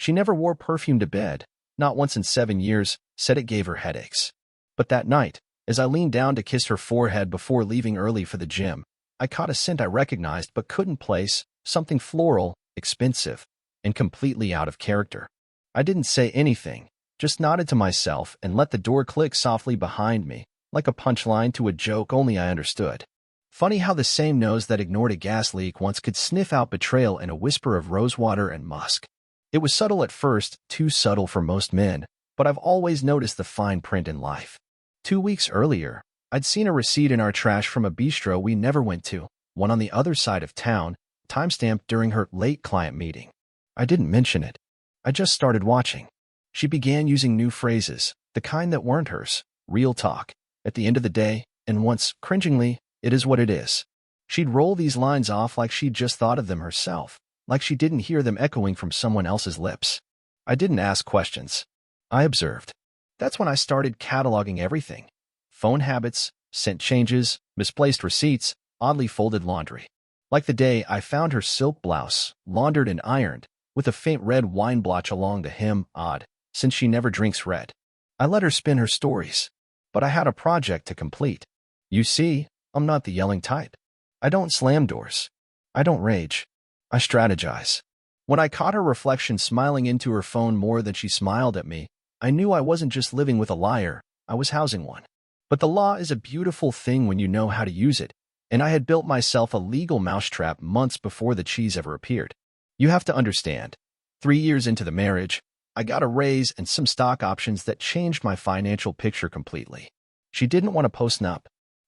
She never wore perfume to bed, not once in 7 years, said it gave her headaches. But that night, as I leaned down to kiss her forehead before leaving early for the gym, I caught a scent I recognized but couldn't place, something floral, expensive, and completely out of character. I didn't say anything, just nodded to myself and let the door click softly behind me, like a punchline to a joke only I understood. Funny how the same nose that ignored a gas leak once could sniff out betrayal in a whisper of rosewater and musk. It was subtle at first, too subtle for most men, but I've always noticed the fine print in life. 2 weeks earlier, I'd seen a receipt in our trash from a bistro we never went to, one on the other side of town, timestamped during her late client meeting. I didn't mention it. I just started watching. She began using new phrases, the kind that weren't hers, real talk. At the end of the day, and once, cringingly, it is what it is. She'd roll these lines off like she'd just thought of them herself, like she didn't hear them echoing from someone else's lips. I didn't ask questions. I observed. That's when I started cataloging everything. Phone habits, scent changes, misplaced receipts, oddly folded laundry. Like the day I found her silk blouse, laundered and ironed, with a faint red wine blotch along the hem, odd, since she never drinks red. I let her spin her stories. But I had a project to complete. You see, I'm not the yelling type. I don't slam doors. I don't rage. I strategize. When I caught her reflection smiling into her phone more than she smiled at me, I knew I wasn't just living with a liar, I was housing one. But the law is a beautiful thing when you know how to use it, and I had built myself a legal mousetrap months before the cheese ever appeared. You have to understand, 3 years into the marriage, I got a raise and some stock options that changed my financial picture completely. She didn't want to post-nup,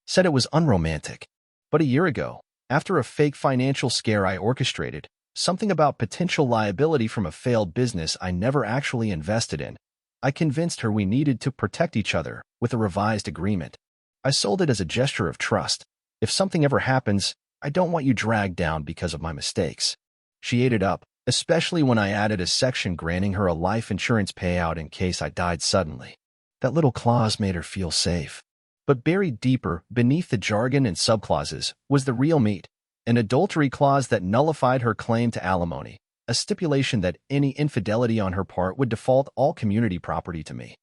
said it was unromantic. But a year ago, after a fake financial scare I orchestrated, something about potential liability from a failed business I never actually invested in, I convinced her we needed to protect each other with a revised agreement. I sold it as a gesture of trust. If something ever happens, I don't want you dragged down because of my mistakes. She ate it up, especially when I added a section granting her a life insurance payout in case I died suddenly. That little clause made her feel safe. But buried deeper, beneath the jargon and subclauses, was the real meat, an adultery clause that nullified her claim to alimony, a stipulation that any infidelity on her part would default all community property to me,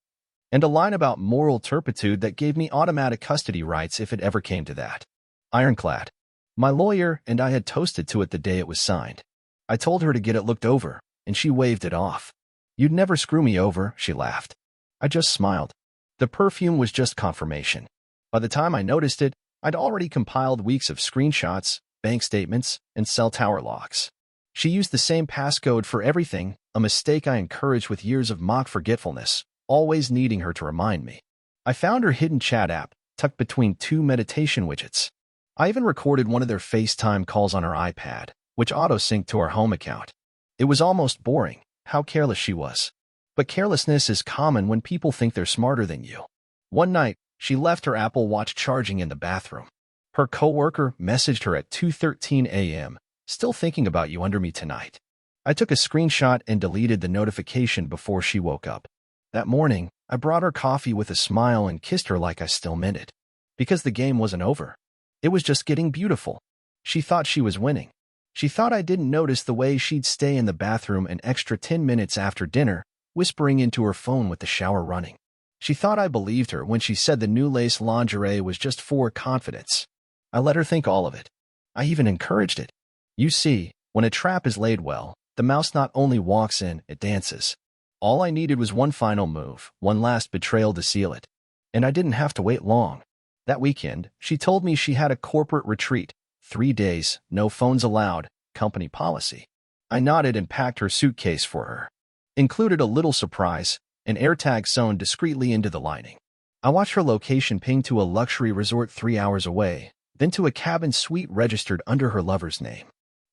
and a line about moral turpitude that gave me automatic custody rights if it ever came to that. Ironclad. My lawyer and I had toasted to it the day it was signed. I told her to get it looked over, and she waved it off. You'd never screw me over, she laughed. I just smiled. The perfume was just confirmation. By the time I noticed it, I'd already compiled weeks of screenshots, bank statements, and cell tower logs. She used the same passcode for everything, a mistake I encouraged with years of mock forgetfulness, always needing her to remind me. I found her hidden chat app, tucked between 2 meditation widgets. I even recorded one of their FaceTime calls on her iPad, which auto-synced to our home account. It was almost boring, how careless she was. But carelessness is common when people think they're smarter than you. One night, she left her Apple Watch charging in the bathroom. Her coworker messaged her at 2:13 a.m., still thinking about you under me tonight. I took a screenshot and deleted the notification before she woke up. That morning, I brought her coffee with a smile and kissed her like I still meant it. Because the game wasn't over. It was just getting beautiful. She thought she was winning. She thought I didn't notice the way she'd stay in the bathroom an extra 10 minutes after dinner, whispering into her phone with the shower running. She thought I believed her when she said the new lace lingerie was just for confidence. I let her think all of it. I even encouraged it. You see, when a trap is laid well, the mouse not only walks in, it dances. All I needed was one final move, one last betrayal to seal it. And I didn't have to wait long. That weekend, she told me she had a corporate retreat. 3 days, no phones allowed, company policy. I nodded and packed her suitcase for her. Included a little surprise, an AirTag sewn discreetly into the lining. I watched her location ping to a luxury resort 3 hours away, then to a cabin suite registered under her lover's name.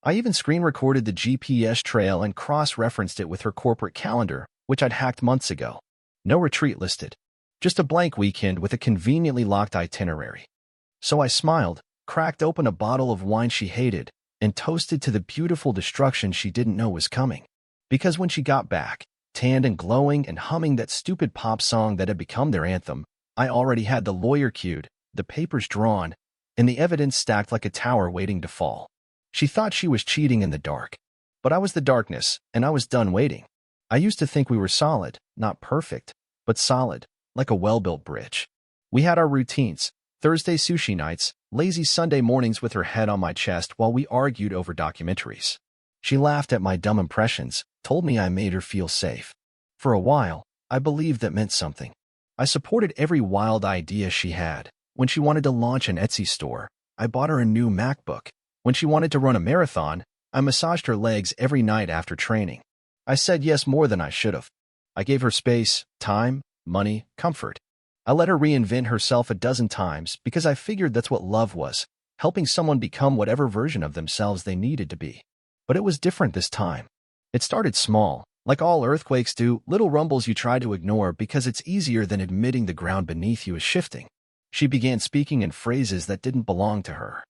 I even screen-recorded the GPS trail and cross-referenced it with her corporate calendar, which I'd hacked months ago. No retreat listed. Just a blank weekend with a conveniently locked itinerary. So I smiled, cracked open a bottle of wine she hated, and toasted to the beautiful destruction she didn't know was coming. Because when she got back, tanned and glowing and humming that stupid pop song that had become their anthem, I already had the lawyer queued, the papers drawn, and the evidence stacked like a tower waiting to fall. She thought she was cheating in the dark. But I was the darkness, and I was done waiting. I used to think we were solid, not perfect, but solid, like a well-built bridge. We had our routines, Thursday sushi nights, lazy Sunday mornings with her head on my chest while we argued over documentaries. She laughed at my dumb impressions, told me I made her feel safe. For a while, I believed that meant something. I supported every wild idea she had. When she wanted to launch an Etsy store, I bought her a new MacBook. When she wanted to run a marathon, I massaged her legs every night after training. I said yes more than I should have. I gave her space, time, money, comfort. I let her reinvent herself a dozen times because I figured that's what love was, helping someone become whatever version of themselves they needed to be. But it was different this time. It started small. Like all earthquakes do, little rumbles you try to ignore because it's easier than admitting the ground beneath you is shifting. She began speaking in phrases that didn't belong to her.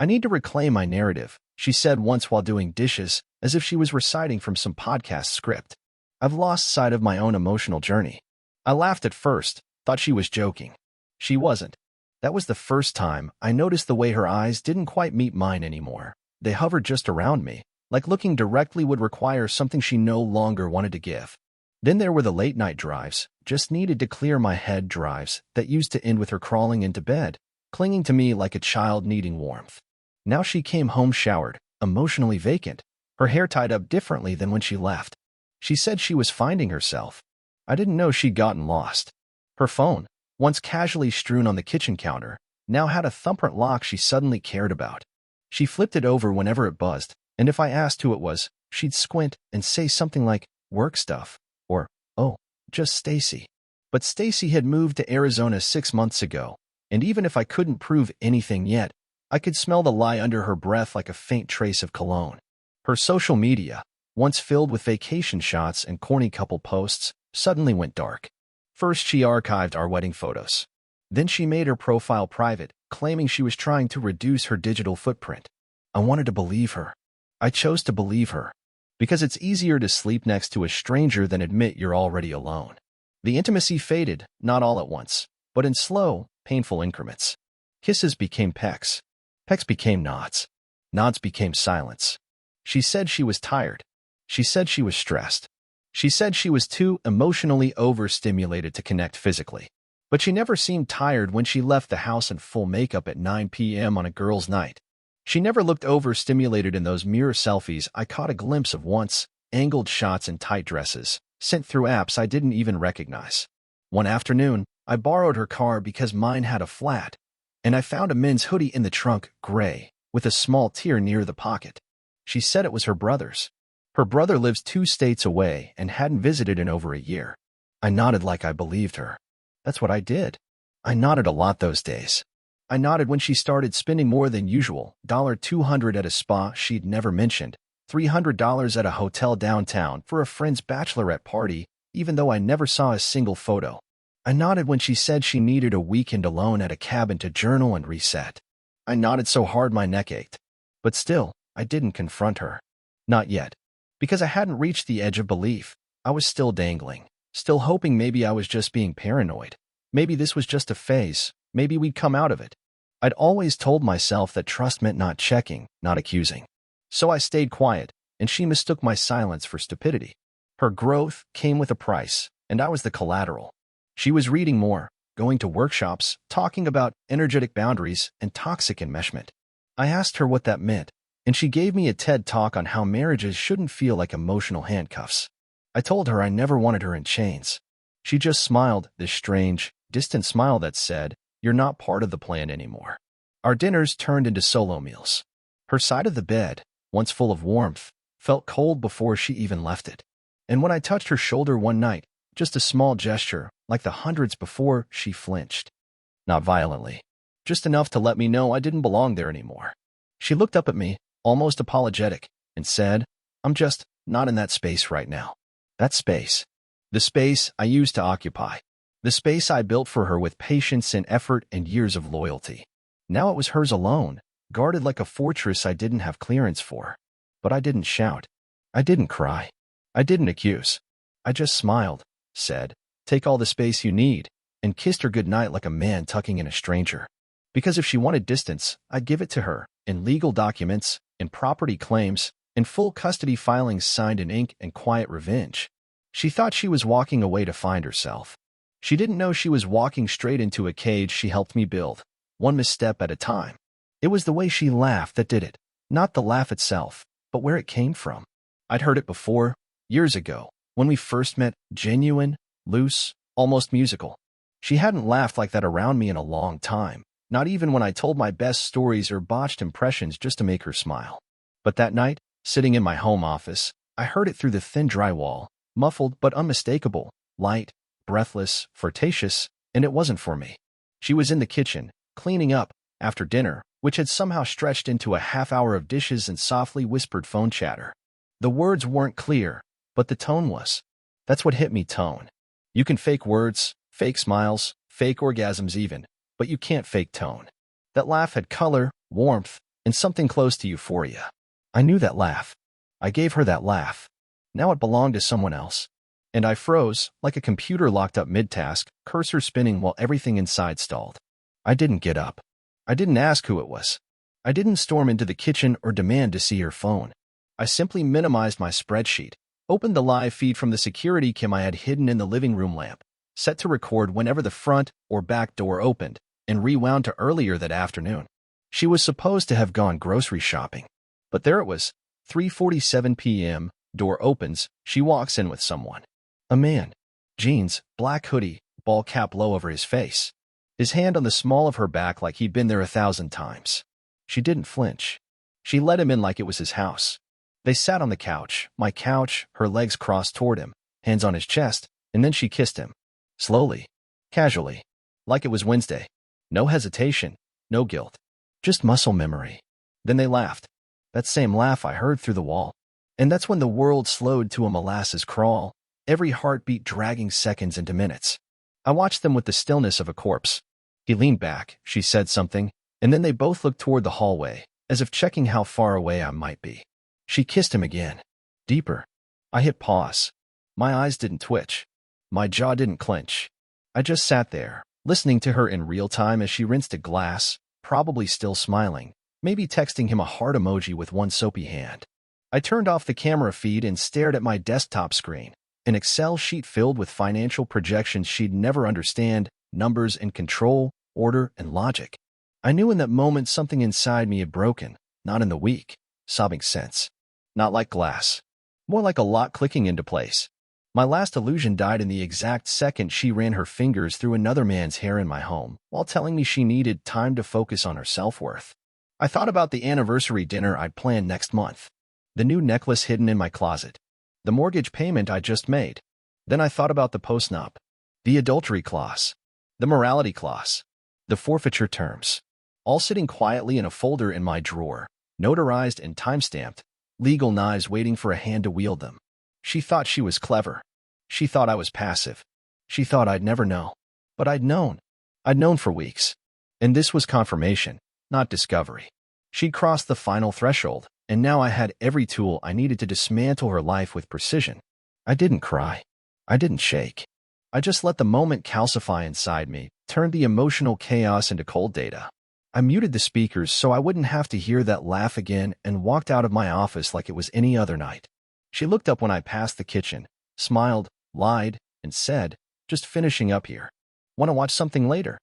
"I need to reclaim my narrative," she said once while doing dishes, as if she was reciting from some podcast script. "I've lost sight of my own emotional journey." I laughed at first, thought she was joking. She wasn't. That was the first time I noticed the way her eyes didn't quite meet mine anymore. They hovered just around me, like looking directly would require something she no longer wanted to give. Then there were the late-night drives, just needed to clear my head drives that used to end with her crawling into bed, clinging to me like a child needing warmth. Now she came home showered, emotionally vacant, her hair tied up differently than when she left. She said she was finding herself. I didn't know she'd gotten lost. Her phone, once casually strewn on the kitchen counter, now had a thumbprint lock she suddenly cared about. She flipped it over whenever it buzzed, and if I asked who it was, she'd squint and say something like, "Work stuff," or, "Oh, just Stacy." But Stacy had moved to Arizona 6 months ago, and even if I couldn't prove anything yet, I could smell the lie under her breath like a faint trace of cologne. Her social media, once filled with vacation shots and corny couple posts, suddenly went dark. First, she archived our wedding photos. Then she made her profile private, claiming she was trying to reduce her digital footprint. I wanted to believe her. I chose to believe her, because it's easier to sleep next to a stranger than admit you're already alone. The intimacy faded, not all at once, but in slow, painful increments. Kisses became pecks. Pecks became nods. Nods became silence. She said she was tired. She said she was stressed. She said she was too emotionally overstimulated to connect physically. But she never seemed tired when she left the house in full makeup at 9 p.m. on a girl's night. She never looked overstimulated in those mirror selfies I caught a glimpse of once, angled shots in tight dresses, sent through apps I didn't even recognize. One afternoon, I borrowed her car because mine had a flat, and I found a men's hoodie in the trunk, gray, with a small tear near the pocket. She said it was her brother's. Her brother lives 2 states away and hadn't visited in over a year. I nodded like I believed her. That's what I did. I nodded a lot those days. I nodded when she started spending more than usual, $200 at a spa she'd never mentioned, $300 at a hotel downtown for a friend's bachelorette party, even though I never saw a single photo. I nodded when she said she needed a weekend alone at a cabin to journal and reset. I nodded so hard my neck ached. But still, I didn't confront her. Not yet. Because I hadn't reached the edge of belief. I was still dangling, still hoping maybe I was just being paranoid. Maybe this was just a phase. Maybe we'd come out of it. I'd always told myself that trust meant not checking, not accusing. So I stayed quiet, and she mistook my silence for stupidity. Her growth came with a price, and I was the collateral. She was reading more, going to workshops, talking about energetic boundaries and toxic enmeshment. I asked her what that meant, and she gave me a TED talk on how marriages shouldn't feel like emotional handcuffs. I told her I never wanted her in chains. She just smiled, this strange, distant smile that said, "You're not part of the plan anymore." Our dinners turned into solo meals. Her side of the bed, once full of warmth, felt cold before she even left it. And when I touched her shoulder one night, just a small gesture, like the hundreds before, she flinched. Not violently. Just enough to let me know I didn't belong there anymore. She looked up at me, almost apologetic, and said, "I'm just not in that space right now." That space. The space I used to occupy. The space I built for her with patience and effort and years of loyalty. Now it was hers alone, guarded like a fortress I didn't have clearance for. But I didn't shout. I didn't cry. I didn't accuse. I just smiled, said, "Take all the space you need," and kissed her goodnight like a man tucking in a stranger. Because if she wanted distance, I'd give it to her, in legal documents, in property claims, in full custody filings signed in ink and quiet revenge. She thought she was walking away to find herself. She didn't know she was walking straight into a cage she helped me build, one misstep at a time. It was the way she laughed that did it, not the laugh itself, but where it came from. I'd heard it before, years ago, when we first met, genuine, loose, almost musical. She hadn't laughed like that around me in a long time, not even when I told my best stories or botched impressions just to make her smile. But that night, sitting in my home office, I heard it through the thin drywall, muffled but unmistakable, light, breathless, flirtatious, and it wasn't for me. She was in the kitchen, cleaning up, after dinner, which had somehow stretched into a half-hour of dishes and softly whispered phone chatter. The words weren't clear, but the tone was. That's what hit me, tone. You can fake words, fake smiles, fake orgasms even, but you can't fake tone. That laugh had color, warmth, and something close to euphoria. I knew that laugh. I gave her that laugh. Now it belonged to someone else. And I froze, like a computer locked up mid-task, cursor spinning while everything inside stalled. I didn't get up. I didn't ask who it was. I didn't storm into the kitchen or demand to see her phone. I simply minimized my spreadsheet, opened the live feed from the security cam I had hidden in the living room lamp, set to record whenever the front or back door opened, and rewound to earlier that afternoon. She was supposed to have gone grocery shopping. But there it was, 3:47 p.m., door opens, she walks in with someone. A man. Jeans, black hoodie, ball cap low over his face. His hand on the small of her back like he'd been there 1,000 times. She didn't flinch. She let him in like it was his house. They sat on the couch, my couch, her legs crossed toward him, hands on his chest, and then she kissed him. Slowly. Casually. Like it was Wednesday. No hesitation, no guilt. Just muscle memory. Then they laughed. That same laugh I heard through the wall. And that's when the world slowed to a molasses crawl, every heartbeat dragging seconds into minutes. I watched them with the stillness of a corpse. He leaned back, she said something, and then they both looked toward the hallway, as if checking how far away I might be. She kissed him again. Deeper. I hit pause. My eyes didn't twitch. My jaw didn't clench. I just sat there, listening to her in real time as she rinsed a glass, probably still smiling, maybe texting him a heart emoji with one soapy hand. I turned off the camera feed and stared at my desktop screen, an Excel sheet filled with financial projections she'd never understand, numbers and control, order and logic. I knew in that moment something inside me had broken, not in the weak, sobbing sense. Not like glass. More like a lock clicking into place. My last illusion died in the exact second she ran her fingers through another man's hair in my home, while telling me she needed time to focus on her self-worth. I thought about the anniversary dinner I'd planned next month. The new necklace hidden in my closet. The mortgage payment I just made. Then I thought about the postnup. The adultery clause. The morality clause. The forfeiture terms. All sitting quietly in a folder in my drawer, notarized and time-stamped, legal knives waiting for a hand to wield them. She thought she was clever. She thought I was passive. She thought I'd never know. But I'd known. I'd known for weeks. And this was confirmation, not discovery. She'd crossed the final threshold, and now I had every tool I needed to dismantle her life with precision. I didn't cry. I didn't shake. I just let the moment calcify inside me, turned the emotional chaos into cold data. I muted the speakers so I wouldn't have to hear that laugh again and walked out of my office like it was any other night. She looked up when I passed the kitchen, smiled, lied, and said, "Just finishing up here. Want to watch something later?"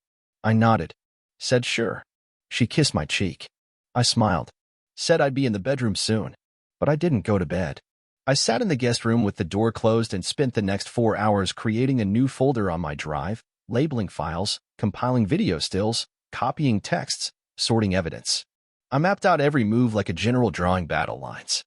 I nodded. Said sure. She kissed my cheek. I smiled. Said I'd be in the bedroom soon. But I didn't go to bed. I sat in the guest room with the door closed and spent the next 4 hours creating a new folder on my drive, labeling files, compiling video stills, copying texts, sorting evidence. I mapped out every move like a general drawing battle lines.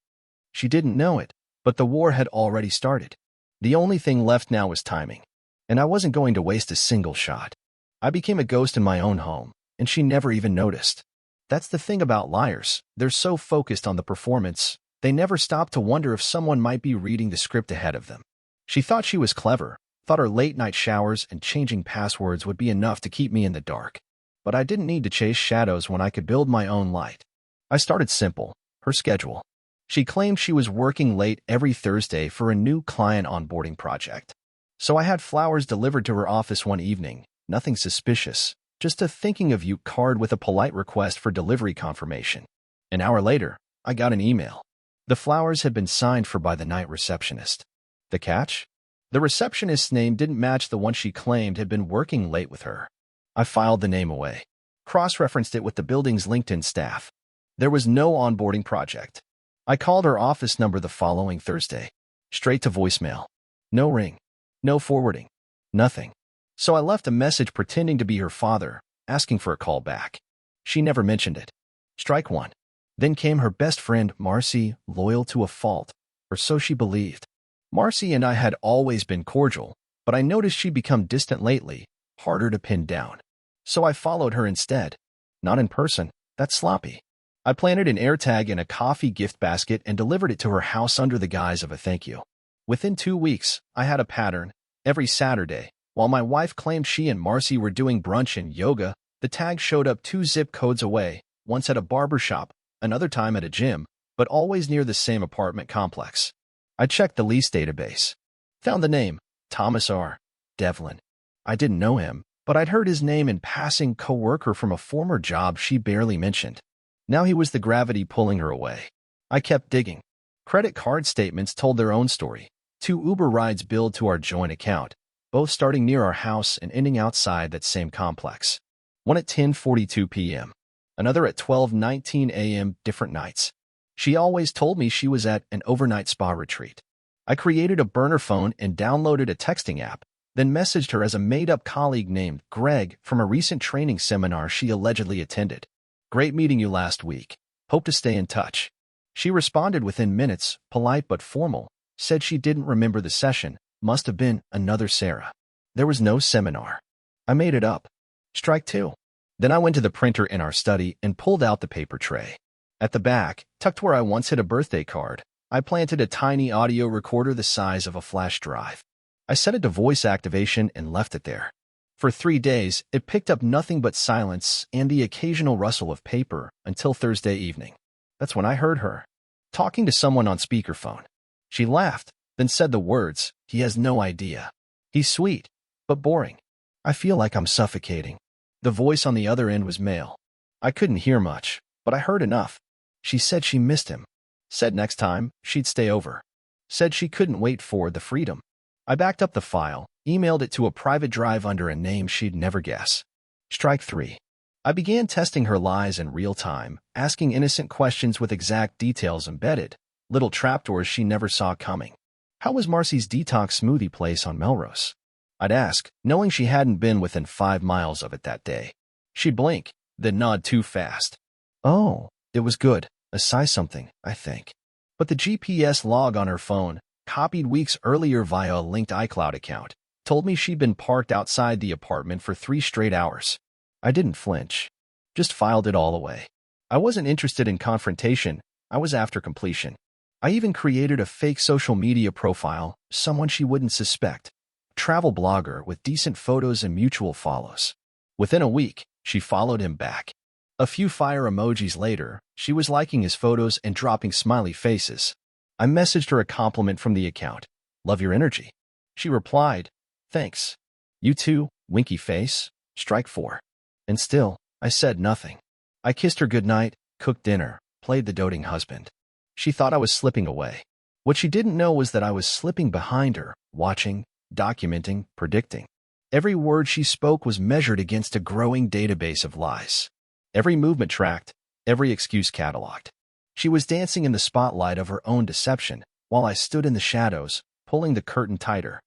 She didn't know it, but the war had already started. The only thing left now was timing. And I wasn't going to waste a single shot. I became a ghost in my own home, and she never even noticed. That's the thing about liars. They're so focused on the performance, they never stop to wonder if someone might be reading the script ahead of them. She thought she was clever, thought her late-night showers and changing passwords would be enough to keep me in the dark. But I didn't need to chase shadows when I could build my own light. I started simple, her schedule. She claimed she was working late every Thursday for a new client onboarding project. So I had flowers delivered to her office one evening, nothing suspicious, just a thinking of you card with a polite request for delivery confirmation. An hour later, I got an email. The flowers had been signed for by the night receptionist. The catch? The receptionist's name didn't match the one she claimed had been working late with her. I filed the name away, cross-referenced it with the building's LinkedIn staff. There was no onboarding project. I called her office number the following Thursday. Straight to voicemail. No ring. No forwarding. Nothing. So I left a message pretending to be her father, asking for a call back. She never mentioned it. Strike one. Then came her best friend, Marcy, loyal to a fault, or so she believed. Marcy and I had always been cordial, but I noticed she'd become distant lately, harder to pin down. So I followed her instead. Not in person. That's sloppy. I planted an AirTag in a coffee gift basket and delivered it to her house under the guise of a thank you. Within 2 weeks, I had a pattern. Every Saturday, while my wife claimed she and Marcy were doing brunch and yoga, the tag showed up 2 zip codes away, once at a barber shop, another time at a gym, but always near the same apartment complex. I checked the lease database. Found the name, Thomas R. Devlin. I didn't know him, but I'd heard his name in passing, co-worker from a former job she barely mentioned. Now he was the gravity pulling her away. I kept digging. Credit card statements told their own story. 2 Uber rides billed to our joint account, both starting near our house and ending outside that same complex. One at 10:42 p.m., another at 12:19 a.m., different nights. She always told me she was at an overnight spa retreat. I created a burner phone and downloaded a texting app, then messaged her as a made-up colleague named Greg from a recent training seminar she allegedly attended. Great meeting you last week. Hope to stay in touch. She responded within minutes, polite but formal, said she didn't remember the session, must have been another Sarah. There was no seminar. I made it up. Strike two. Then I went to the printer in our study and pulled out the paper tray. At the back, tucked where I once hid a birthday card, I planted a tiny audio recorder the size of a flash drive. I set it to voice activation and left it there. For 3 days, it picked up nothing but silence and the occasional rustle of paper until Thursday evening. That's when I heard her, talking to someone on speakerphone. She laughed, then said the words, "He has no idea. He's sweet, but boring. I feel like I'm suffocating." The voice on the other end was male. I couldn't hear much, but I heard enough. She said she missed him. Said next time, she'd stay over. Said she couldn't wait for the freedom. I backed up the file, emailed it to a private drive under a name she'd never guess. Strike three. I began testing her lies in real time, asking innocent questions with exact details embedded, little trapdoors she never saw coming. How was Marcy's detox smoothie place on Melrose? I'd ask, knowing she hadn't been within 5 miles of it that day. She'd blink, then nod too fast. Oh, it was good. A size something, I think. But the GPS log on her phone, copied weeks earlier via a linked iCloud account, told me she'd been parked outside the apartment for 3 straight hours. I didn't flinch. Just filed it all away. I wasn't interested in confrontation. I was after completion. I even created a fake social media profile, someone she wouldn't suspect. Travel blogger with decent photos and mutual follows. Within a week, she followed him back. A few fire emojis later, she was liking his photos and dropping smiley faces. I messaged her a compliment from the account. "Love your energy." She replied, "Thanks. You too, winky face." Strike four. And still, I said nothing. I kissed her goodnight, cooked dinner, played the doting husband. She thought I was slipping away. What she didn't know was that I was slipping behind her, watching, documenting, predicting. Every word she spoke was measured against a growing database of lies. Every movement tracked, every excuse cataloged. She was dancing in the spotlight of her own deception, while I stood in the shadows, pulling the curtain tighter.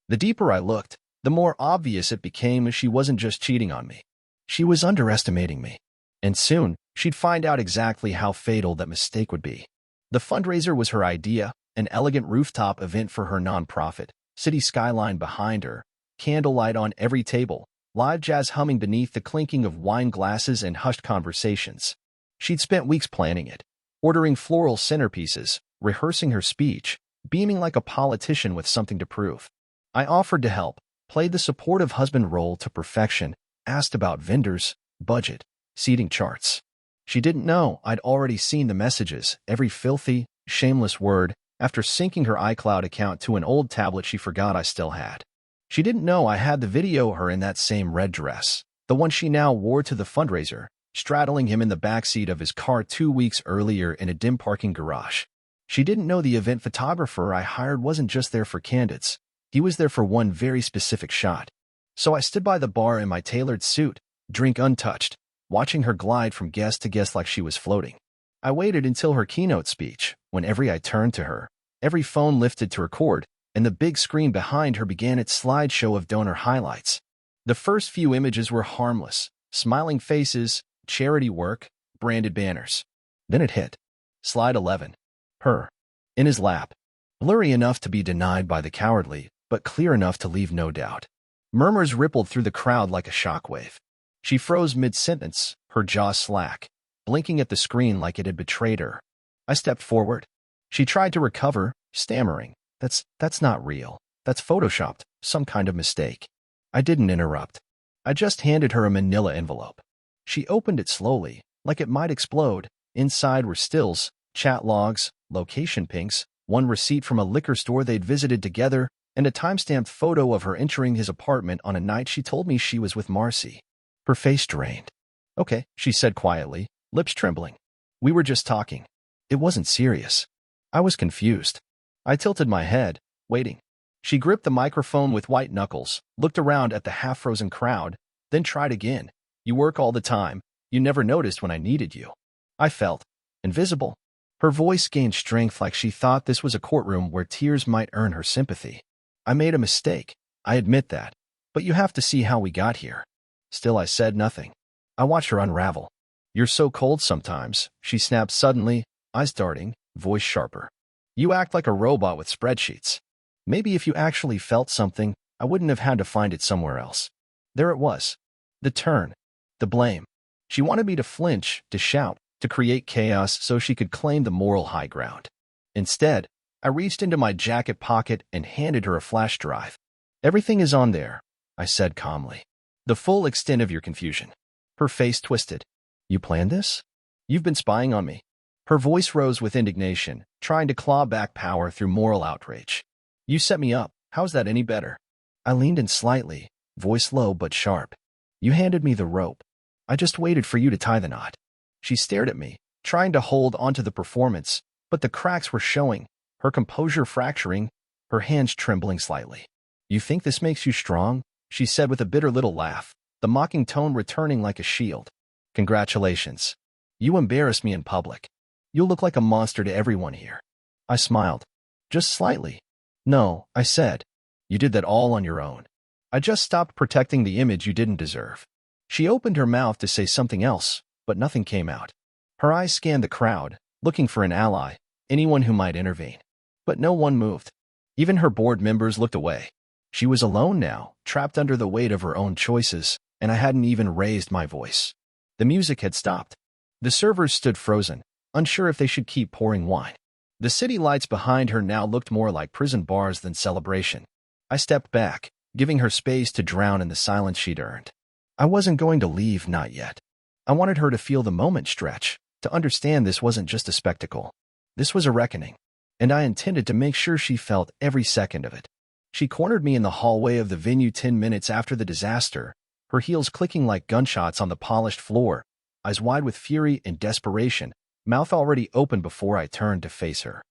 The deeper I looked, the more obvious it became she wasn't just cheating on me. She was underestimating me. And soon, she'd find out exactly how fatal that mistake would be. The fundraiser was her idea, an elegant rooftop event for her nonprofit, city skyline behind her, candlelight on every table, live jazz humming beneath the clinking of wine glasses and hushed conversations. She'd spent weeks planning it, ordering floral centerpieces, rehearsing her speech, beaming like a politician with something to prove. I offered to help, played the supportive husband role to perfection, asked about vendors, budget, seating charts. She didn't know I'd already seen the messages, every filthy, shameless word, after syncing her iCloud account to an old tablet she forgot I still had. She didn't know I had the video of her in that same red dress, the one she now wore to the fundraiser, straddling him in the backseat of his car 2 weeks earlier in a dim parking garage. She didn't know the event photographer I hired wasn't just there for candidates. He was there for one very specific shot. So I stood by the bar in my tailored suit, drink untouched, watching her glide from guest to guest like she was floating. I waited until her keynote speech, when every eye turned to her, every phone lifted to record, and the big screen behind her began its slideshow of donor highlights. The first few images were harmless, smiling faces, charity work, branded banners. Then it hit. Slide 11. Her. In his lap. Blurry enough to be denied by the cowardly, but clear enough to leave no doubt. Murmurs rippled through the crowd like a shockwave. She froze mid-sentence, her jaw slack, blinking at the screen like it had betrayed her. I stepped forward. She tried to recover, stammering, That's not real. That's photoshopped, some kind of mistake." I didn't interrupt. I just handed her a manila envelope. She opened it slowly, like it might explode. Inside were stills, chat logs, location pinks, one receipt from a liquor store they'd visited together, and a time-stamped photo of her entering his apartment on a night she told me she was with Marcy. Her face drained. "Okay," she said quietly, lips trembling. "We were just talking. It wasn't serious." I was confused. I tilted my head, waiting. She gripped the microphone with white knuckles, looked around at the half-frozen crowd, then tried again. "You work all the time. You never noticed when I needed you." I felt invisible. Her voice gained strength like she thought this was a courtroom where tears might earn her sympathy. "I made a mistake. I admit that. But you have to see how we got here." Still, I said nothing. I watched her unravel. "You're so cold sometimes," she snapped suddenly, eyes darting, voice sharper. "You act like a robot with spreadsheets. Maybe if you actually felt something, I wouldn't have had to find it somewhere else." There it was. The turn. The blame. She wanted me to flinch, to shout, to create chaos so she could claim the moral high ground. Instead, I reached into my jacket pocket and handed her a flash drive. "Everything is on there," I said calmly. "The full extent of your confusion." Her face twisted. "You planned this? You've been spying on me." Her voice rose with indignation, trying to claw back power through moral outrage. "You set me up. How's that any better?" I leaned in slightly, voice low but sharp. "You handed me the rope. I just waited for you to tie the knot." She stared at me, trying to hold onto the performance, but the cracks were showing, her composure fracturing, her hands trembling slightly. "You think this makes you strong?" she said with a bitter little laugh, the mocking tone returning like a shield. "Congratulations. You embarrassed me in public. You'll look like a monster to everyone here." I smiled. Just slightly. "No," I said. "You did that all on your own. I just stopped protecting the image you didn't deserve." She opened her mouth to say something else, but nothing came out. Her eyes scanned the crowd, looking for an ally, anyone who might intervene. But no one moved. Even her board members looked away. She was alone now, trapped under the weight of her own choices, and I hadn't even raised my voice. The music had stopped. The servers stood frozen, unsure if they should keep pouring wine. The city lights behind her now looked more like prison bars than celebration. I stepped back, giving her space to drown in the silence she'd earned. I wasn't going to leave, not yet. I wanted her to feel the moment stretch, to understand this wasn't just a spectacle. This was a reckoning, and I intended to make sure she felt every second of it. She cornered me in the hallway of the venue 10 minutes after the disaster, her heels clicking like gunshots on the polished floor, eyes wide with fury and desperation, mouth already open before I turned to face her.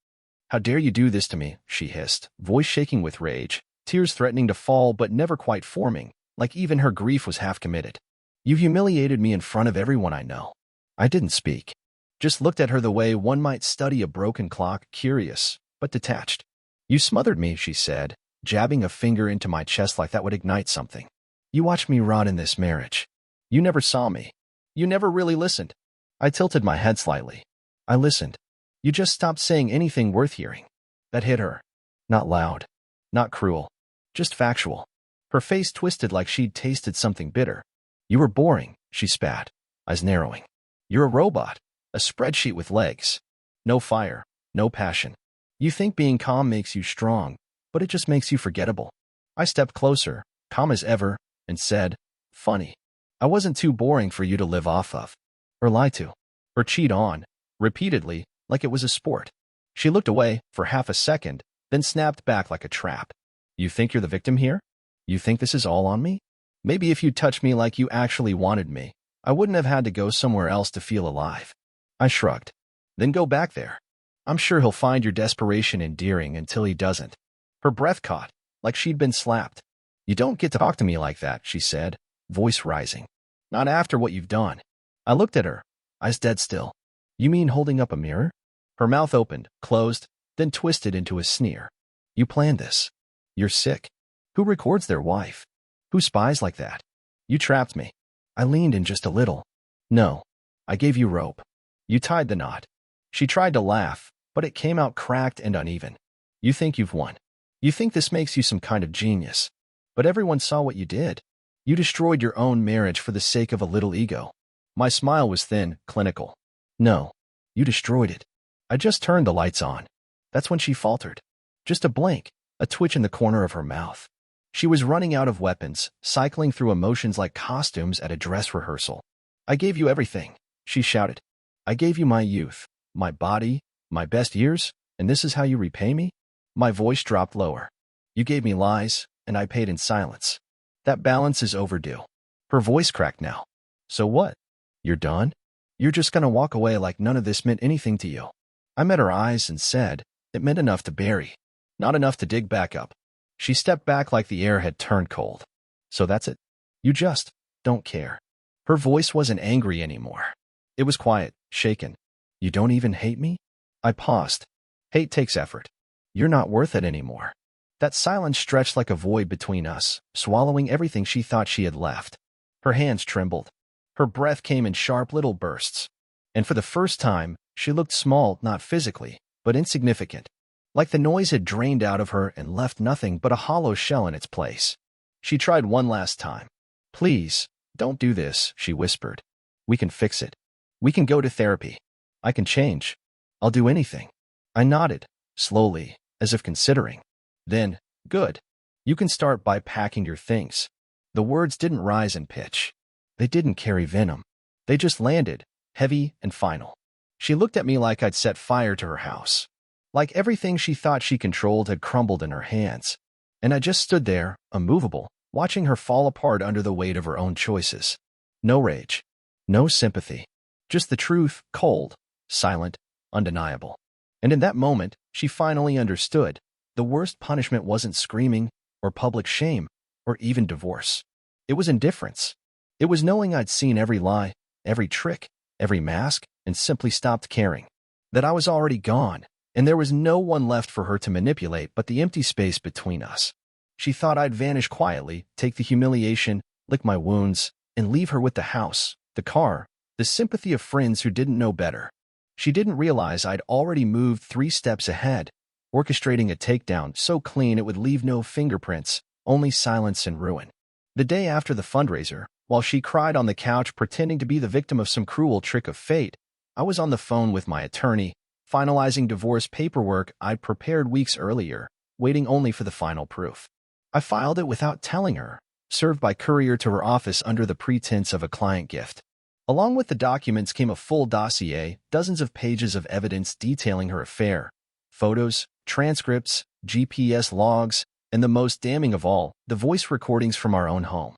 "How dare you do this to me?" she hissed, voice shaking with rage, tears threatening to fall but never quite forming, like even her grief was half committed. "You humiliated me in front of everyone I know." I didn't speak. Just looked at her the way one might study a broken clock, curious, but detached. "You smothered me," she said, jabbing a finger into my chest like that would ignite something. "You watched me rot in this marriage. You never saw me. You never really listened." I tilted my head slightly. "I listened. You just stopped saying anything worth hearing." That hit her. Not loud. Not cruel. Just factual. Her face twisted like she'd tasted something bitter. "You were boring," she spat, eyes narrowing. "You're a robot. A spreadsheet with legs. No fire. No passion. You think being calm makes you strong, but it just makes you forgettable." I stepped closer, calm as ever, and said, "Funny. I wasn't too boring for you to live off of. Or lie to. Or cheat on. Repeatedly, like it was a sport." She looked away for half a second, then snapped back like a trap. "You think you're the victim here? You think this is all on me? Maybe if you touched me like you actually wanted me, I wouldn't have had to go somewhere else to feel alive." I shrugged. "Then go back there. I'm sure he'll find your desperation endearing until he doesn't." Her breath caught, like she'd been slapped. "You don't get to talk to me like that," she said, voice rising. "Not after what you've done." I looked at her, eyes dead still. "You mean holding up a mirror?" Her mouth opened, closed, then twisted into a sneer. "You planned this. You're sick. Who records their wife? Who spies like that? You trapped me." I leaned in just a little. "No. I gave you rope. You tied the knot." She tried to laugh, but it came out cracked and uneven. "You think you've won. You think this makes you some kind of genius. But everyone saw what you did. You destroyed your own marriage for the sake of a little ego." My smile was thin, clinical. "No. You destroyed it. I just turned the lights on." That's when she faltered. Just a blink, a twitch in the corner of her mouth. She was running out of weapons, cycling through emotions like costumes at a dress rehearsal. "I gave you everything," she shouted. "I gave you my youth, my body, my best years, and this is how you repay me?" My voice dropped lower. "You gave me lies, and I paid in silence. That balance is overdue." Her voice cracked now. "So what? You're done? You're just gonna walk away like none of this meant anything to you?" I met her eyes and said, "It meant enough to bury, not enough to dig back up." She stepped back like the air had turned cold. "So that's it? You just don't care?" Her voice wasn't angry anymore. It was quiet, shaken. "You don't even hate me?" I paused. "Hate takes effort. You're not worth it anymore." That silence stretched like a void between us, swallowing everything she thought she had left. Her hands trembled. Her breath came in sharp little bursts. And for the first time, she looked small, not physically, but insignificant. Like the noise had drained out of her and left nothing but a hollow shell in its place. She tried one last time. "Please, don't do this," she whispered. "We can fix it. We can go to therapy. I can change. I'll do anything." I nodded, slowly, as if considering. Then, "Good. You can start by packing your things." The words didn't rise in pitch. They didn't carry venom. They just landed, heavy and final. She looked at me like I'd set fire to her house. Like everything she thought she controlled had crumbled in her hands. And I just stood there, immovable, watching her fall apart under the weight of her own choices. No rage. No sympathy. Just the truth, cold, silent, undeniable. And in that moment, she finally understood. The worst punishment wasn't screaming, or public shame, or even divorce. It was indifference. It was knowing I'd seen every lie, every trick, every mask, and simply stopped caring. That I was already gone, and there was no one left for her to manipulate but the empty space between us. She thought I'd vanish quietly, take the humiliation, lick my wounds, and leave her with the house, the car, the sympathy of friends who didn't know better. She didn't realize I'd already moved 3 steps ahead, orchestrating a takedown so clean it would leave no fingerprints, only silence and ruin. The day after the fundraiser, while she cried on the couch pretending to be the victim of some cruel trick of fate, I was on the phone with my attorney, finalizing divorce paperwork I'd prepared weeks earlier, waiting only for the final proof. I filed it without telling her, served by courier to her office under the pretense of a client gift. Along with the documents came a full dossier, dozens of pages of evidence detailing her affair, photos, transcripts, GPS logs, and the most damning of all, the voice recordings from our own home.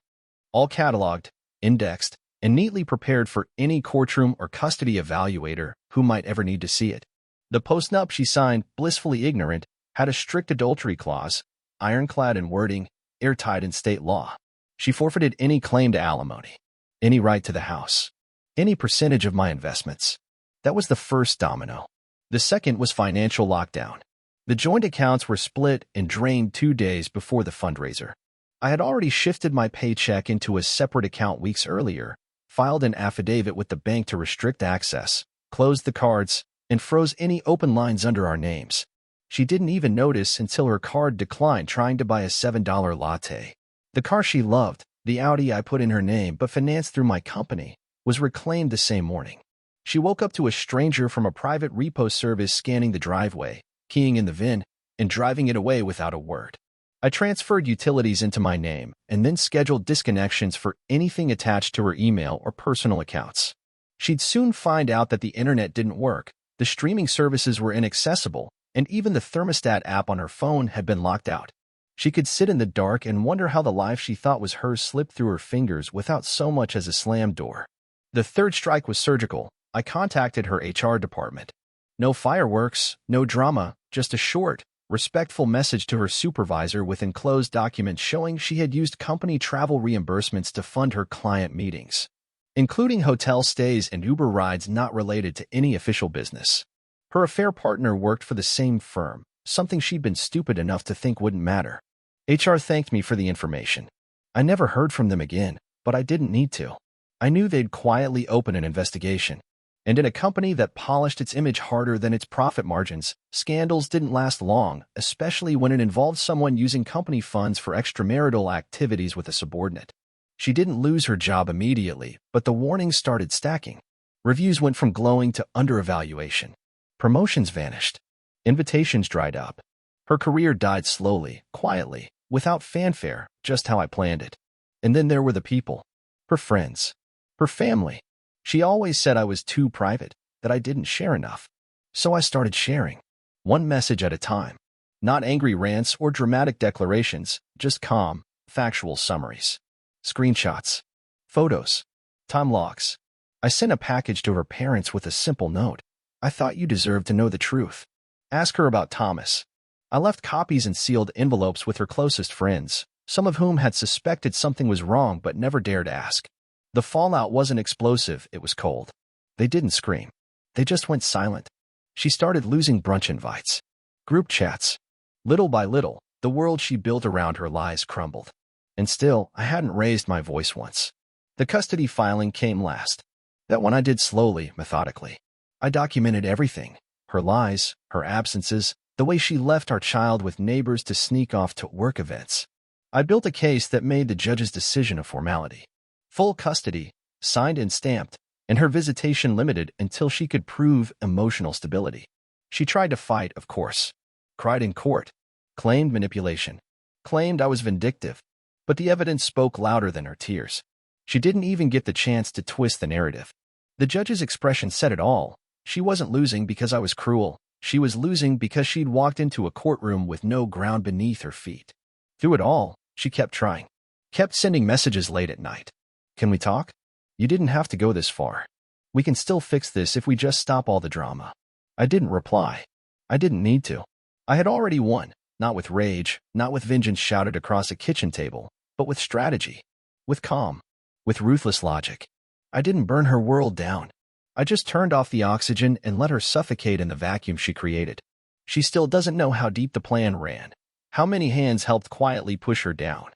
All cataloged, indexed, and neatly prepared for any courtroom or custody evaluator who might ever need to see it. The postnup she signed, blissfully ignorant, had a strict adultery clause, ironclad in wording, airtight in state law. She forfeited any claim to alimony, any right to the house, any percentage of my investments. That was the first domino. The second was financial lockdown. The joint accounts were split and drained 2 days before the fundraiser. I had already shifted my paycheck into a separate account weeks earlier, filed an affidavit with the bank to restrict access, closed the cards, and froze any open lines under our names. She didn't even notice until her card declined trying to buy a $7 latte. The car she loved, the Audi I put in her name but financed through my company, was reclaimed the same morning. She woke up to a stranger from a private repo service scanning the driveway, keying in the VIN, and driving it away without a word. I transferred utilities into my name and then scheduled disconnections for anything attached to her email or personal accounts. She'd soon find out that the internet didn't work, the streaming services were inaccessible, and even the thermostat app on her phone had been locked out. She could sit in the dark and wonder how the life she thought was hers slipped through her fingers without so much as a slammed door. The third strike was surgical. I contacted her HR department. No fireworks, no drama, just a short, Respectful message to her supervisor with enclosed documents showing she had used company travel reimbursements to fund her client meetings, including hotel stays and Uber rides not related to any official business. Her affair partner worked for the same firm, something she'd been stupid enough to think wouldn't matter. HR thanked me for the information. I never heard from them again, but I didn't need to. I knew they'd quietly open an investigation. And in a company that polished its image harder than its profit margins, scandals didn't last long, especially when it involved someone using company funds for extramarital activities with a subordinate. She didn't lose her job immediately, but the warnings started stacking. Reviews went from glowing to under-evaluation. Promotions vanished. Invitations dried up. Her career died slowly, quietly, without fanfare, just how I planned it. And then there were the people. Her friends. Her family. She always said I was too private, that I didn't share enough. So I started sharing. One message at a time. Not angry rants or dramatic declarations, just calm, factual summaries. Screenshots. Photos. Time logs. I sent a package to her parents with a simple note. I thought you deserved to know the truth. Ask her about Thomas. I left copies in sealed envelopes with her closest friends, some of whom had suspected something was wrong but never dared ask. The fallout wasn't explosive, it was cold. They didn't scream. They just went silent. She started losing brunch invites. Group chats. Little by little, the world she built around her lies crumbled. And still, I hadn't raised my voice once. The custody filing came last. That one I did slowly, methodically. I documented everything. Her lies, her absences, the way she left our child with neighbors to sneak off to work events. I built a case that made the judge's decision a formality. Full custody, signed and stamped, and her visitation limited until she could prove emotional stability. She tried to fight, of course. Cried in court. Claimed manipulation. Claimed I was vindictive. But the evidence spoke louder than her tears. She didn't even get the chance to twist the narrative. The judge's expression said it all. She wasn't losing because I was cruel. She was losing because she'd walked into a courtroom with no ground beneath her feet. Through it all, she kept trying. Kept sending messages late at night. Can we talk? You didn't have to go this far. We can still fix this if we just stop all the drama. I didn't reply. I didn't need to. I had already won, not with rage, not with vengeance shouted across a kitchen table, but with strategy, with calm, with ruthless logic. I didn't burn her world down. I just turned off the oxygen and let her suffocate in the vacuum she created. She still doesn't know how deep the plan ran, how many hands helped quietly push her down.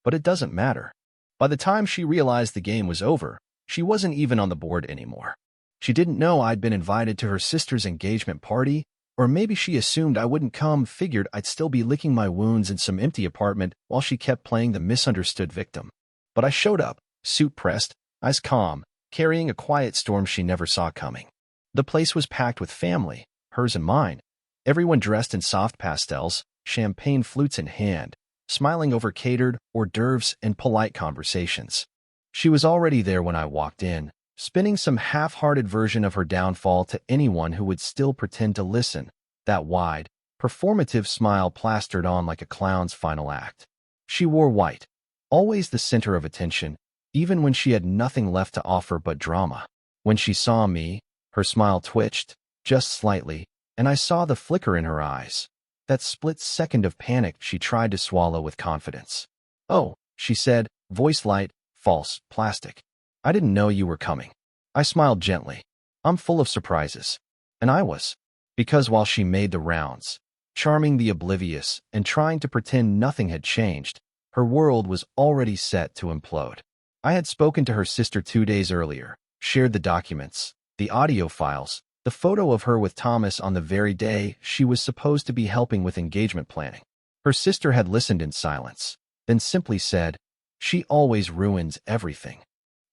But it doesn't matter. By the time she realized the game was over, she wasn't even on the board anymore. She didn't know I'd been invited to her sister's engagement party, or maybe she assumed I wouldn't come, figured I'd still be licking my wounds in some empty apartment while she kept playing the misunderstood victim. But I showed up, suit pressed, eyes calm, carrying a quiet storm she never saw coming. The place was packed with family, hers and mine, everyone dressed in soft pastels, champagne flutes in hand, smiling over catered hors d'oeuvres and polite conversations. She was already there when I walked in, spinning some half-hearted version of her downfall to anyone who would still pretend to listen, that wide, performative smile plastered on like a clown's final act. She wore white, always the center of attention, even when she had nothing left to offer but drama. When she saw me, her smile twitched, just slightly, and I saw the flicker in her eyes. That split second of panic she tried to swallow with confidence. "Oh," she said, voice light, false, plastic. "I didn't know you were coming." I smiled gently. I'm full of surprises. And I was. Because while she made the rounds, charming the oblivious and trying to pretend nothing had changed, her world was already set to implode. I had spoken to her sister 2 days earlier, shared the documents, the audio files, the photo of her with Thomas on the very day she was supposed to be helping with engagement planning. Her sister had listened in silence, then simply said, "She always ruins everything."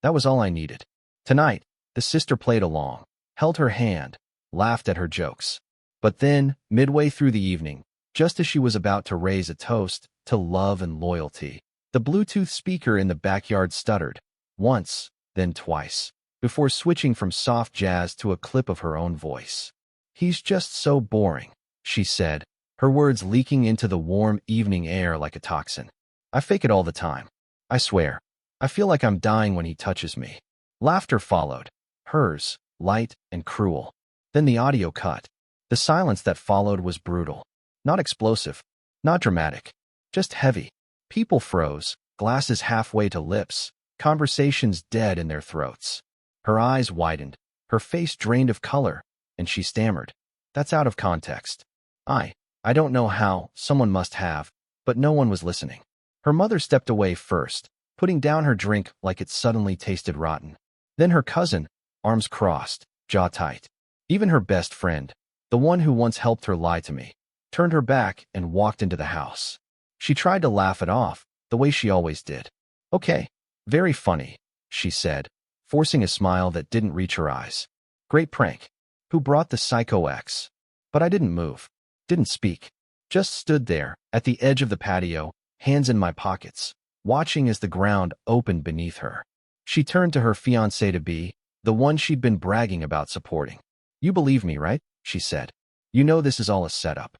That was all I needed. Tonight, the sister played along, held her hand, laughed at her jokes. But then, midway through the evening, just as she was about to raise a toast to love and loyalty, the Bluetooth speaker in the backyard stuttered, once, then twice, before switching from soft jazz to a clip of her own voice. "He's just so boring," she said, her words leaking into the warm evening air like a toxin. "I fake it all the time. I swear. I feel like I'm dying when he touches me." Laughter followed, hers, light and cruel. Then the audio cut. The silence that followed was brutal. Not explosive, not dramatic, just heavy. People froze, glasses halfway to lips, conversations dead in their throats. Her eyes widened, her face drained of color, and she stammered. That's out of context. I don't know how, someone must have, but no one was listening. Her mother stepped away first, putting down her drink like it suddenly tasted rotten. Then her cousin, arms crossed, jaw tight. Even her best friend, the one who once helped her lie to me, turned her back and walked into the house. She tried to laugh it off, the way she always did. Okay, very funny, she said, forcing a smile that didn't reach her eyes. Great prank. Who brought the psycho X? But I didn't move, didn't speak, just stood there, at the edge of the patio, hands in my pockets, watching as the ground opened beneath her. She turned to her fiancé-to-be, the one she'd been bragging about supporting. You believe me, right? She said. You know this is all a setup.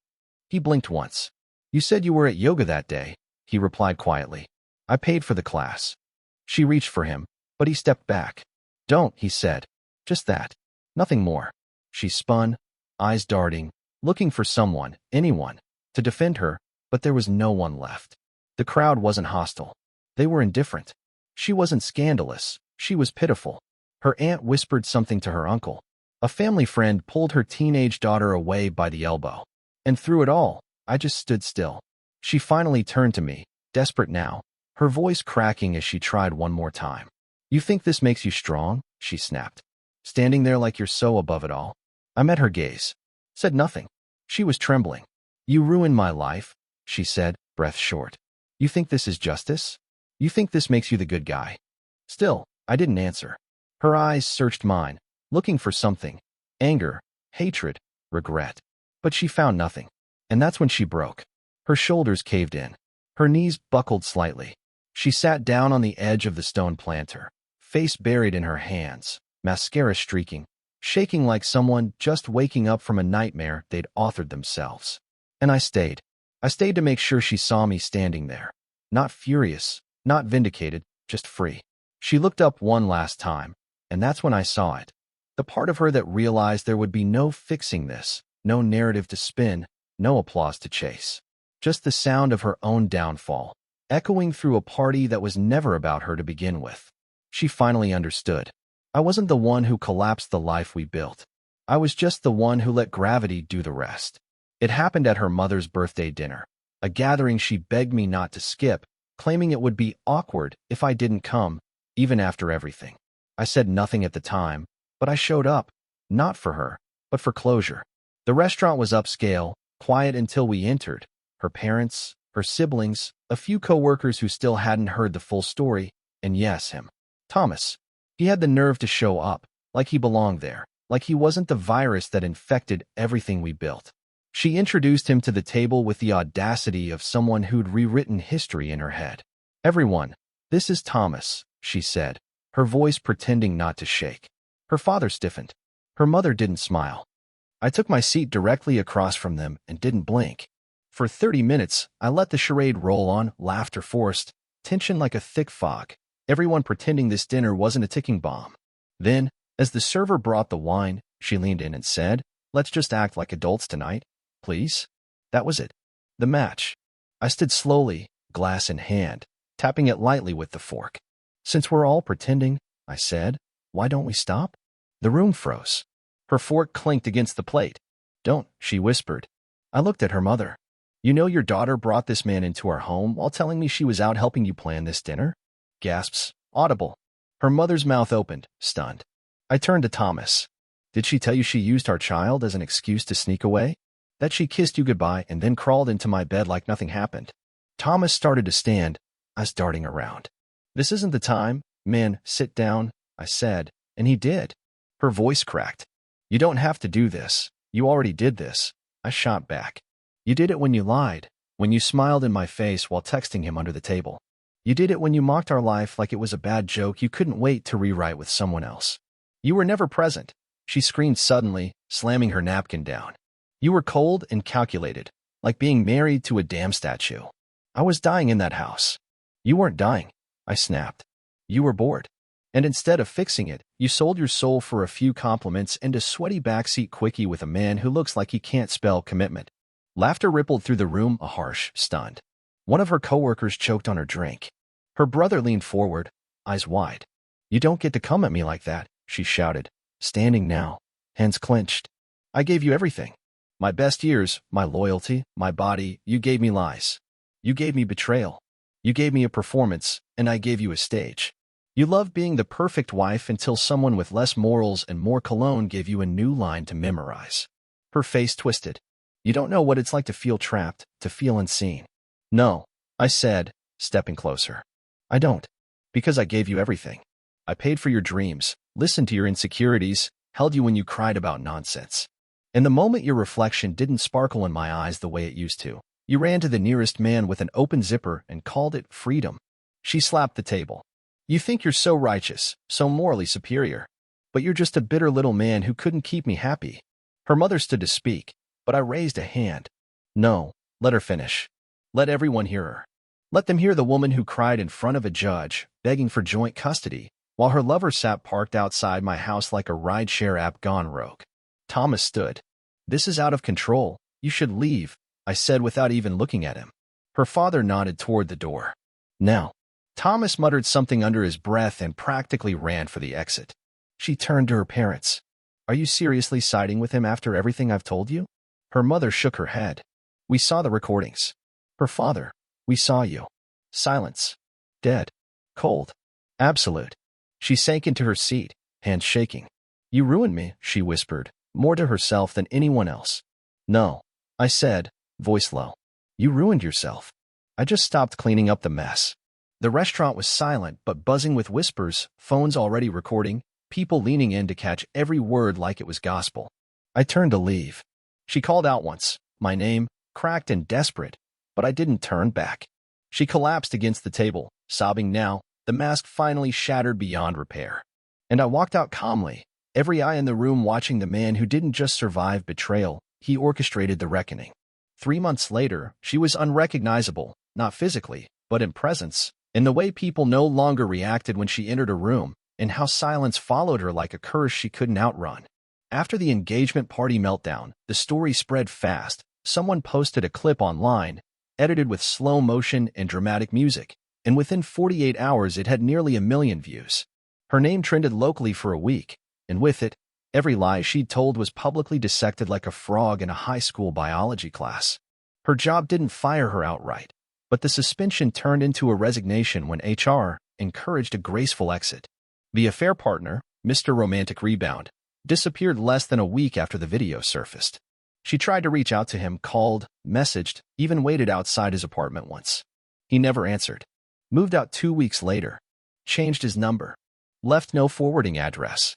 He blinked once. You said you were at yoga that day, he replied quietly. I paid for the class. She reached for him, but he stepped back. Don't, he said. Just that. Nothing more. She spun, eyes darting, looking for someone, anyone, to defend her, but there was no one left. The crowd wasn't hostile. They were indifferent. She wasn't scandalous. She was pitiful. Her aunt whispered something to her uncle. A family friend pulled her teenage daughter away by the elbow. And through it all, I just stood still. She finally turned to me, desperate now, her voice cracking as she tried one more time. You think this makes you strong? She snapped. Standing there like you're so above it all. I met her gaze. Said nothing. She was trembling. You ruined my life, she said, breath short. You think this is justice? You think this makes you the good guy? Still, I didn't answer. Her eyes searched mine, looking for something. Anger, hatred, regret. But she found nothing. And that's when she broke. Her shoulders caved in. Her knees buckled slightly. She sat down on the edge of the stone planter, face buried in her hands, mascara streaking, shaking like someone just waking up from a nightmare they'd authored themselves. And I stayed. I stayed to make sure she saw me standing there. Not furious, not vindicated, just free. She looked up one last time, and that's when I saw it. The part of her that realized there would be no fixing this, no narrative to spin, no applause to chase. Just the sound of her own downfall, echoing through a party that was never about her to begin with. She finally understood. I wasn't the one who collapsed the life we built. I was just the one who let gravity do the rest. It happened at her mother's birthday dinner, a gathering she begged me not to skip, claiming it would be awkward if I didn't come, even after everything. I said nothing at the time, but I showed up, not for her, but for closure. The restaurant was upscale, quiet until we entered. Her parents, her siblings, a few co-workers who still hadn't heard the full story, and yes, him. Thomas. He had the nerve to show up, like he belonged there, like he wasn't the virus that infected everything we built. She introduced him to the table with the audacity of someone who'd rewritten history in her head. Everyone, this is Thomas, she said, her voice pretending not to shake. Her father stiffened. Her mother didn't smile. I took my seat directly across from them and didn't blink. For 30 minutes, I let the charade roll on, laughter forced, tension like a thick fog, everyone pretending this dinner wasn't a ticking bomb. Then, as the server brought the wine, she leaned in and said, "Let's just act like adults tonight, please." That was it. The match. I stood slowly, glass in hand, tapping it lightly with the fork. "Since we're all pretending," I said, "why don't we stop?" The room froze. Her fork clinked against the plate. "Don't," she whispered. I looked at her mother. "You know your daughter brought this man into our home while telling me she was out helping you plan this dinner?" Gasps, audible. Her mother's mouth opened, stunned. I turned to Thomas. "Did she tell you she used our child as an excuse to sneak away? That she kissed you goodbye and then crawled into my bed like nothing happened?" Thomas started to stand, eyes darting around. "This isn't the time. Man, sit down," I said, and he did. Her voice cracked. "You don't have to do this. You already did this." I shot back. "You did it when you lied, when you smiled in my face while texting him under the table. You did it when you mocked our life like it was a bad joke you couldn't wait to rewrite with someone else. You were never present," she screamed suddenly, slamming her napkin down. "You were cold and calculated, like being married to a damn statue. I was dying in that house. You weren't dying," I snapped. "You were bored. And instead of fixing it, you sold your soul for a few compliments and a sweaty backseat quickie with a man who looks like he can't spell commitment. Laughter rippled through the room, a harsh, stunned. One of her coworkers choked on her drink. Her brother leaned forward, eyes wide. "You don't get to come at me like that," she shouted, standing now, hands clenched. "I gave you everything. My best years, my loyalty, my body. You gave me lies. You gave me betrayal. You gave me a performance, and I gave you a stage. You loved being the perfect wife until someone with less morals and more cologne gave you a new line to memorize." Her face twisted. "You don't know what it's like to feel trapped, to feel unseen." "No," I said, stepping closer. "I don't. Because I gave you everything. I paid for your dreams, listened to your insecurities, held you when you cried about nonsense. And the moment your reflection didn't sparkle in my eyes the way it used to, you ran to the nearest man with an open zipper and called it freedom." She slapped the table. "You think you're so righteous, so morally superior. But you're just a bitter little man who couldn't keep me happy." Her mother stood to speak, but I raised a hand. "No, let her finish. Let everyone hear her. Let them hear the woman who cried in front of a judge, begging for joint custody, while her lover sat parked outside my house like a rideshare app gone rogue." Thomas stood. "This is out of control. You should leave," I said without even looking at him. Her father nodded toward the door. "Now." Thomas muttered something under his breath and practically ran for the exit. She turned to her parents. "Are you seriously siding with him after everything I've told you?" Her mother shook her head. "We saw the recordings." Her father. "We saw you." Silence. Dead. Cold. Absolute. She sank into her seat, hands shaking. "You ruined me," she whispered, more to herself than anyone else. "No," I said, voice low. "You ruined yourself." I just stopped cleaning up the mess. The restaurant was silent but buzzing with whispers, phones already recording, people leaning in to catch every word like it was gospel. I turned to leave. She called out once, my name, cracked and desperate, but I didn't turn back. She collapsed against the table, sobbing now, the mask finally shattered beyond repair. And I walked out calmly, every eye in the room watching the man who didn't just survive betrayal, he orchestrated the reckoning. 3 months later, she was unrecognizable, not physically, but in presence, in the way people no longer reacted when she entered a room, and how silence followed her like a curse she couldn't outrun. After the engagement party meltdown, the story spread fast. Someone posted a clip online, edited with slow motion and dramatic music, and within 48 hours it had nearly 1 million views. Her name trended locally for a week, and with it, every lie she'd told was publicly dissected like a frog in a high school biology class. Her job didn't fire her outright, but the suspension turned into a resignation when HR encouraged a graceful exit. The affair partner, Mr. Romantic Rebound, disappeared less than a week after the video surfaced. She tried to reach out to him, called, messaged, even waited outside his apartment once. He never answered. Moved out 2 weeks later. Changed his number. Left no forwarding address.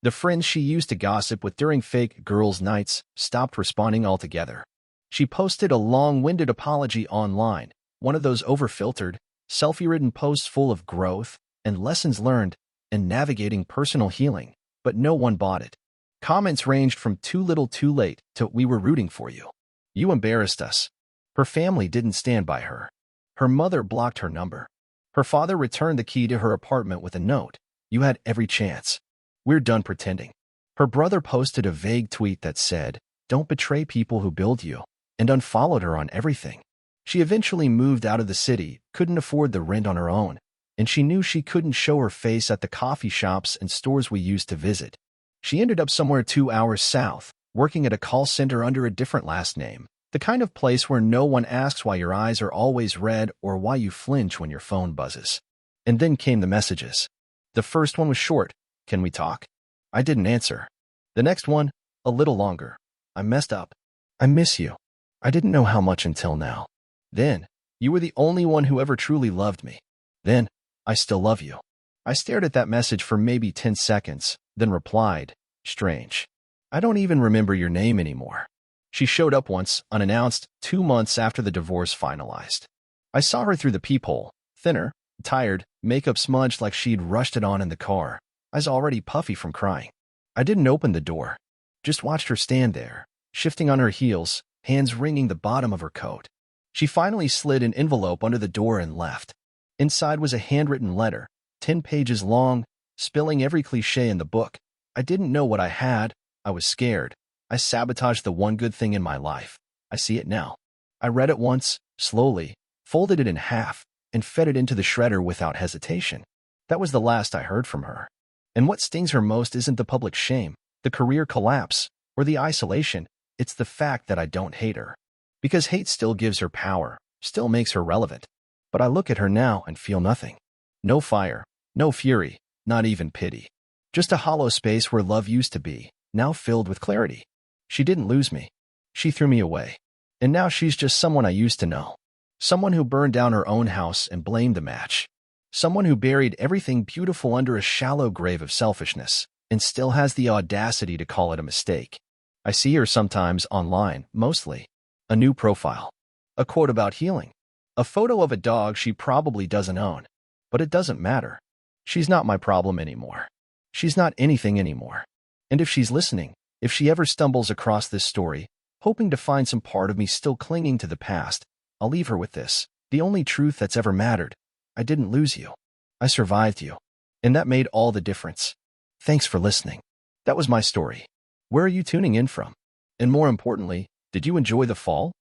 The friends she used to gossip with during fake girls' nights stopped responding altogether. She posted a long-winded apology online, one of those over-filtered, selfie-ridden posts full of growth and lessons learned and navigating personal healing, but no one bought it. Comments ranged from "too little too late" to "we were rooting for you." "You embarrassed us." Her family didn't stand by her. Her mother blocked her number. Her father returned the key to her apartment with a note. "You had every chance. We're done pretending." Her brother posted a vague tweet that said, "Don't betray people who build you," and unfollowed her on everything. She eventually moved out of the city, couldn't afford the rent on her own, and she knew she couldn't show her face at the coffee shops and stores we used to visit. She ended up somewhere 2 hours south, working at a call center under a different last name, the kind of place where no one asks why your eyes are always red or why you flinch when your phone buzzes. And then came the messages. The first one was short, "Can we talk?" I didn't answer. The next one, a little longer. "I messed up. I miss you. I didn't know how much until now. Then, you were the only one who ever truly loved me. Then, I still love you." I stared at that message for maybe 10 seconds, then replied, "Strange. I don't even remember your name anymore." She showed up once, unannounced, 2 months after the divorce finalized. I saw her through the peephole, thinner, tired, makeup smudged like she'd rushed it on in the car, eyes already puffy from crying. I didn't open the door, just watched her stand there, shifting on her heels, hands wringing the bottom of her coat. She finally slid an envelope under the door and left. Inside was a handwritten letter, 10 pages long, spilling every cliché in the book. I didn't know what I had. I was scared. I sabotaged the one good thing in my life. I see it now. I read it once, slowly, folded it in half, and fed it into the shredder without hesitation. That was the last I heard from her. And what stings her most isn't the public shame, the career collapse, or the isolation. It's the fact that I don't hate her. Because hate still gives her power, still makes her relevant. But I look at her now and feel nothing. No fire, no fury, not even pity. Just a hollow space where love used to be, now filled with clarity. She didn't lose me. She threw me away. And now she's just someone I used to know. Someone who burned down her own house and blamed the match. Someone who buried everything beautiful under a shallow grave of selfishness, and still has the audacity to call it a mistake. I see her sometimes online, mostly. A new profile. A quote about healing. A photo of a dog she probably doesn't own. But it doesn't matter. She's not my problem anymore. She's not anything anymore. And if she's listening, if she ever stumbles across this story, hoping to find some part of me still clinging to the past, I'll leave her with this. The only truth that's ever mattered. I didn't lose you. I survived you. And that made all the difference. Thanks for listening. That was my story. Where are you tuning in from? And more importantly, did you enjoy the fall?